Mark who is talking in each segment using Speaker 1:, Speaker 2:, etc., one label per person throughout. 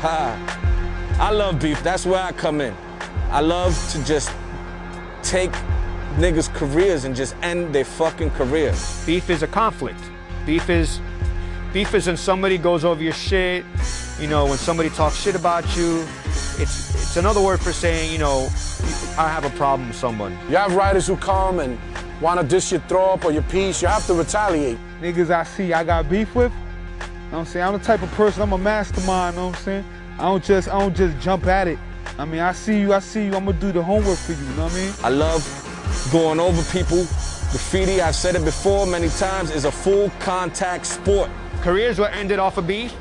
Speaker 1: I love beef. That's where I come in. I love to just take niggas' careers and just end their fucking careers.
Speaker 2: Beef is a conflict. Beef is when somebody goes over your shit, you know, when somebody talks shit about you. It's another word for saying, you know, I have a problem with someone.
Speaker 3: You have writers who come and want to dish your throw up or your piece, you have to retaliate.
Speaker 4: Niggas I see I got beef with, you know what I'm saying? I'm the type of person, I'm a mastermind, you know what I'm saying? I don't just jump at it. I mean, I see you, I'm gonna do the homework for you, you know what I mean?
Speaker 1: I love going over people. Graffiti, I've said it before many times, is a full contact sport.
Speaker 2: Careers were ended off of beef.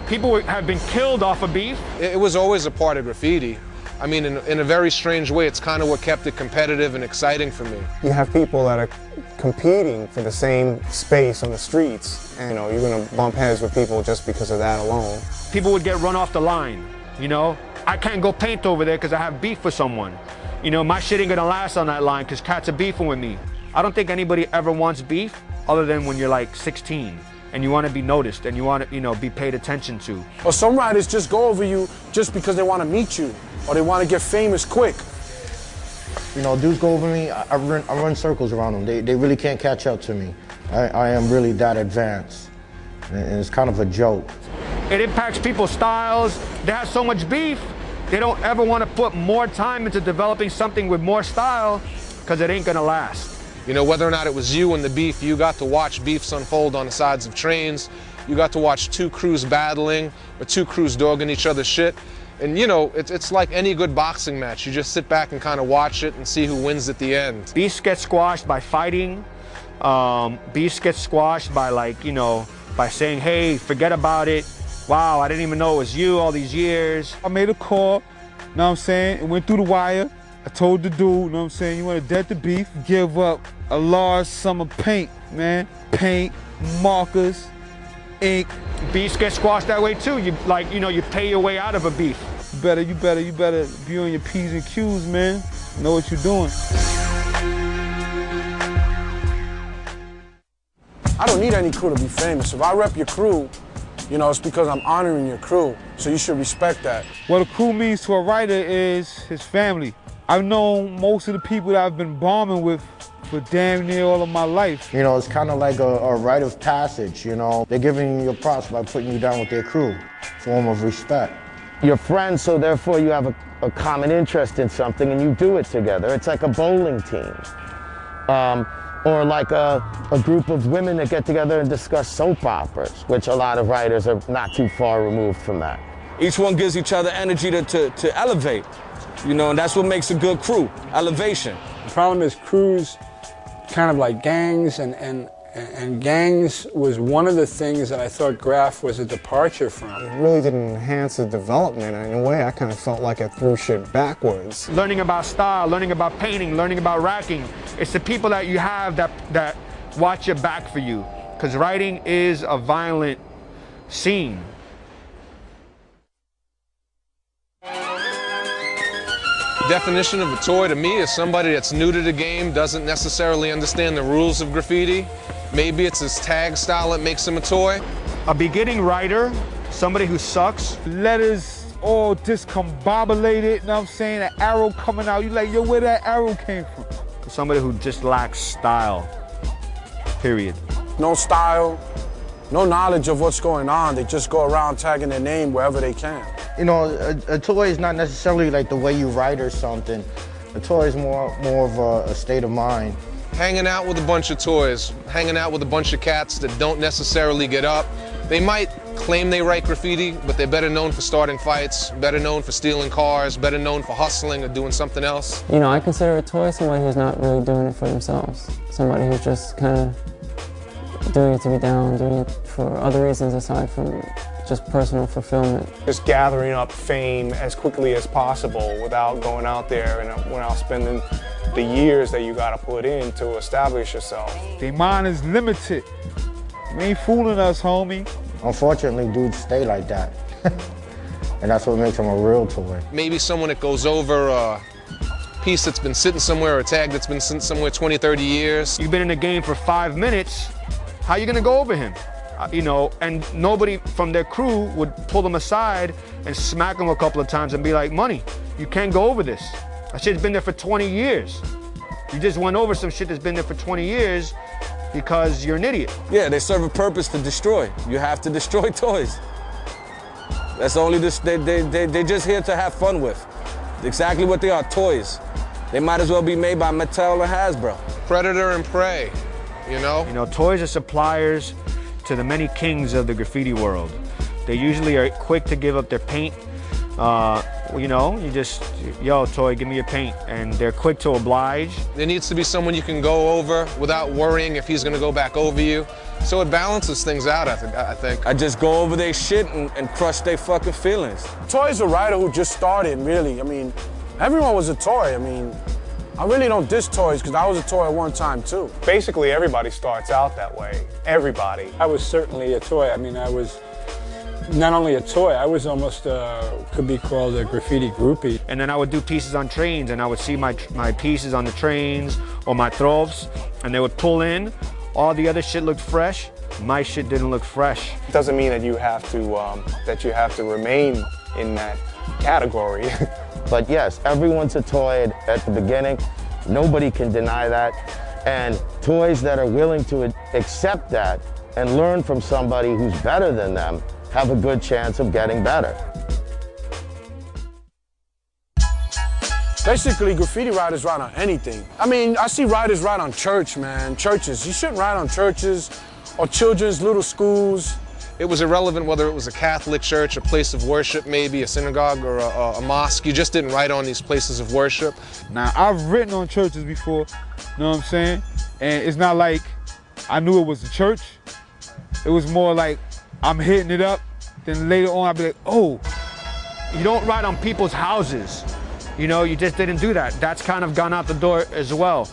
Speaker 2: People have been killed off of beef.
Speaker 5: It was always a part of graffiti. I mean, in a very strange way, it's kind of what kept it competitive and exciting for me.
Speaker 6: You have people that are competing for the same space on the streets, and you know, you're gonna bump heads with people just because of that alone.
Speaker 2: People would get run off the line, you know? I can't go paint over there because I have beef with someone. You know, my shit ain't gonna last on that line because cats are beefing with me. I don't think anybody ever wants beef other than when you're like 16 and you want to be noticed and you want to, you know, be paid attention to.
Speaker 3: Or some writers just go over you just because they want to meet you or they want to get famous quick.
Speaker 7: You know, dudes go over me, I run circles around them. They really can't catch up to me. I am really that advanced. And it's kind of a joke.
Speaker 2: It impacts people's styles. They have so much beef, they don't ever want to put more time into developing something with more style because it ain't gonna last.
Speaker 5: You know, whether or not it was you and the beef, you got to watch beefs unfold on the sides of trains. You got to watch two crews battling or two crews dogging each other's shit. And you know, it's like any good boxing match. You just sit back and kind of watch it and see who wins at the end.
Speaker 2: Beefs get squashed by fighting. Beefs get squashed by, like, you know, by saying, hey, forget about it. Wow, I didn't even know it was you all these years.
Speaker 4: I made a call, you know what I'm saying? It went through the wire. I told the dude, you know what I'm saying, you want to dead the beef, give up a large sum of paint, man. Paint, markers, ink.
Speaker 2: Beefs get squashed that way too. You pay your way out of a beef.
Speaker 4: You better be on your P's and Q's, man. Know what you're doing.
Speaker 3: I don't need any crew to be famous. If I rep your crew, you know, it's because I'm honoring your crew, so you should respect that.
Speaker 4: What a crew means to a writer is his family. I've known most of the people that I've been bombing with for damn near all of my life.
Speaker 7: You know, it's kind of like a rite of passage, you know. They're giving you your props by putting you down with their crew. Form of respect.
Speaker 8: You're friends, so therefore you have a common interest in something and you do it together. It's like a bowling team. Or like a group of women that get together and discuss soap operas, which a lot of writers are not too far removed from that.
Speaker 1: Each one gives each other energy to elevate, you know, and that's what makes a good crew, elevation.
Speaker 9: The problem is crews kind of like gangs, and gangs was one of the things that I thought Graph was a departure from.
Speaker 6: It really didn't enhance the development. In a way, I kind of felt like I threw shit backwards.
Speaker 2: Learning about style, learning about painting, learning about racking. It's the people that you have that watch your back for you. Because writing is a violent scene.
Speaker 5: The definition of a toy to me is somebody that's new to the game, doesn't necessarily understand the rules of graffiti. Maybe it's his tag style that makes him a toy.
Speaker 2: A beginning writer, somebody who sucks.
Speaker 4: Letters all discombobulated, you know what I'm saying? An arrow coming out, you like, yo, where that arrow came from?
Speaker 2: Somebody who just lacks style, period.
Speaker 3: No style, no knowledge of what's going on. They just go around tagging their name wherever they can.
Speaker 7: You know, a toy is not necessarily like the way you write or something. A toy is more of a state of mind.
Speaker 5: Hanging out with a bunch of toys, hanging out with a bunch of cats that don't necessarily get up. They might claim they write graffiti, but they're better known for starting fights, better known for stealing cars, better known for hustling or doing something else.
Speaker 10: You know, I consider a toy somebody who's not really doing it for themselves. Somebody who's just kind of doing it to be down, doing it for other reasons aside from just personal fulfillment.
Speaker 6: Just gathering up fame as quickly as possible without going out there and without spending the years that you gotta put in to establish yourself.
Speaker 4: Their mind is limited. You ain't fooling us, homie.
Speaker 7: Unfortunately, dudes stay like that. And that's what makes them a real toy.
Speaker 5: Maybe someone that goes over a piece that's been sitting somewhere, or a tag that's been sitting somewhere 20, 30 years.
Speaker 2: You've been in the game for 5 minutes. How you gonna go over him? you know, and nobody from their crew would pull them aside and smack them a couple of times and be like, money, you can't go over this. That shit's been there for 20 years. You just went over some shit that's been there for 20 years because you're an idiot.
Speaker 1: Yeah, they serve a purpose to destroy. You have to destroy toys. That's only this, they're just here to have fun with. Exactly what they are, toys. They might as well be made by Mattel or Hasbro.
Speaker 5: Predator and prey, you know?
Speaker 2: You know, toys are suppliers to the many kings of the graffiti world. They usually are quick to give up their paint. You know, you just, yo, toy, give me your paint. And they're quick to oblige.
Speaker 5: There needs to be someone you can go over without worrying if he's gonna go back over you. So it balances things out, I think.
Speaker 1: I just go over their shit and crush their fucking feelings.
Speaker 3: Toy's a writer who just started, really. I mean, everyone was a toy. I mean, I really don't diss toys because I was a toy at one time too.
Speaker 6: Basically, everybody starts out that way. Everybody.
Speaker 9: I was certainly a toy. I mean, I was not only a toy, I was almost, could be called a graffiti groupie.
Speaker 2: And then I would do pieces on trains, and I would see my pieces on the trains or my throws, and they would pull in. All the other shit looked fresh. My shit didn't look fresh.
Speaker 6: It doesn't mean that you have to remain in that category.
Speaker 8: But yes, everyone's a toy at the beginning. Nobody can deny that. And toys that are willing to accept that and learn from somebody who's better than them have a good chance of getting better.
Speaker 3: Basically, graffiti writers write on anything. I mean, I see writers write on church, man, churches. You shouldn't write on churches or children's little schools.
Speaker 5: It was irrelevant whether it was a Catholic church, a place of worship, maybe a synagogue or a mosque. You just didn't write on these places of worship.
Speaker 4: Now, I've written on churches before, you know what I'm saying? And it's not like I knew it was a church. It was more like I'm hitting it up, then later on I'll be like, oh.
Speaker 2: You don't write on people's houses. You know, you just didn't do that. That's kind of gone out the door as well.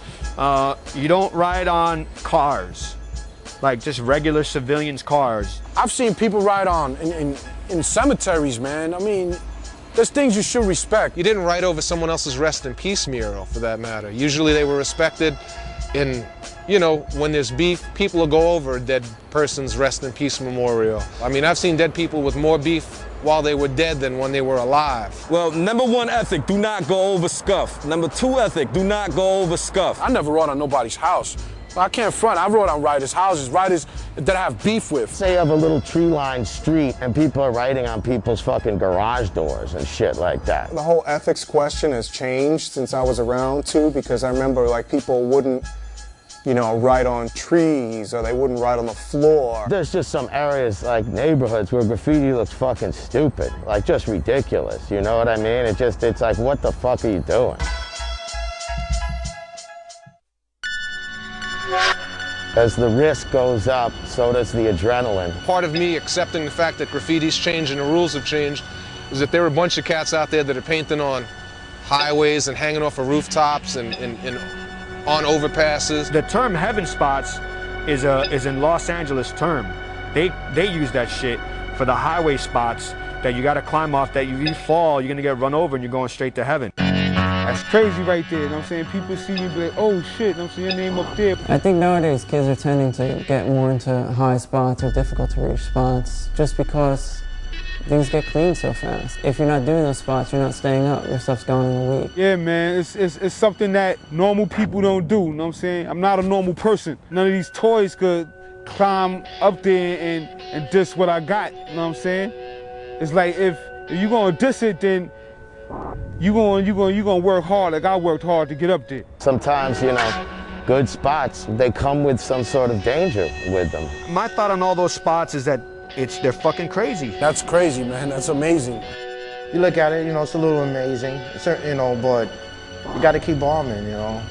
Speaker 2: You don't ride on cars, like just regular civilians' cars.
Speaker 3: I've seen people ride on in cemeteries, man. I mean, there's things you should respect.
Speaker 5: You didn't write over someone else's rest in peace mural, for that matter. Usually they were respected in, you know, when there's beef, people will go over a dead person's rest in peace memorial. I mean, I've seen dead people with more beef while they were dead than when they were alive.
Speaker 1: Well, number one ethic, do not go over scuff. Number two ethic, do not go over scuff.
Speaker 3: I never wrote on nobody's house. I can't front. I wrote on writers' houses, writers that I have beef with.
Speaker 8: Say you have a little tree-lined street and people are writing on people's fucking garage doors and shit like that.
Speaker 6: The whole ethics question has changed since I was around too, because I remember like people wouldn't, you know, write on trees or they wouldn't write on the floor.
Speaker 8: There's just some areas like neighborhoods where graffiti looks fucking stupid, like just ridiculous, you know what I mean? It's like, what the fuck are you doing? As the risk goes up, so does the adrenaline.
Speaker 5: Part of me accepting the fact that graffiti's changed and the rules have changed is that there are a bunch of cats out there that are painting on highways and hanging off of rooftops and on overpasses.
Speaker 2: The term heaven spots is in Los Angeles term. They use that shit for the highway spots that you gotta climb off, that if you fall, you're gonna get run over and you're going straight to heaven.
Speaker 4: That's crazy right there, you know what I'm saying? People see you and be like, oh shit, you know what I'm saying, your name up there.
Speaker 10: I think nowadays kids are tending to get more into high spots or difficult to reach spots just because things get cleaned so fast. If you're not doing those spots, you're not staying up, your stuff's gone in a week.
Speaker 4: Yeah, man, it's something that normal people don't do, you know what I'm saying? I'm not a normal person. None of these toys could climb up there and diss what I got, you know what I'm saying? It's like if you're gonna diss it, then you gonna work hard like I worked hard to get up there.
Speaker 8: Sometimes, you know, good spots, they come with some sort of danger with them.
Speaker 2: My thought on all those spots is that they're fucking crazy.
Speaker 3: That's crazy, man. That's amazing.
Speaker 7: You look at it, you know, it's a little amazing, you know, but you got to keep bombing, you know.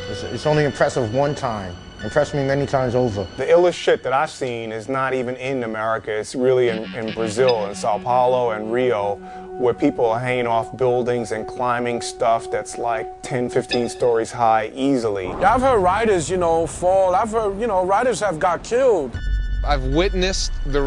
Speaker 7: It's only impressive one time. Impressed me many times over.
Speaker 6: The illest shit that I've seen is not even in America. It's really in Brazil, in Sao Paulo and Rio, where people are hanging off buildings and climbing stuff that's like 10, 15 stories high easily.
Speaker 3: Yeah, I've heard writers, you know, fall. I've heard, you know, writers have got killed.
Speaker 5: I've witnessed the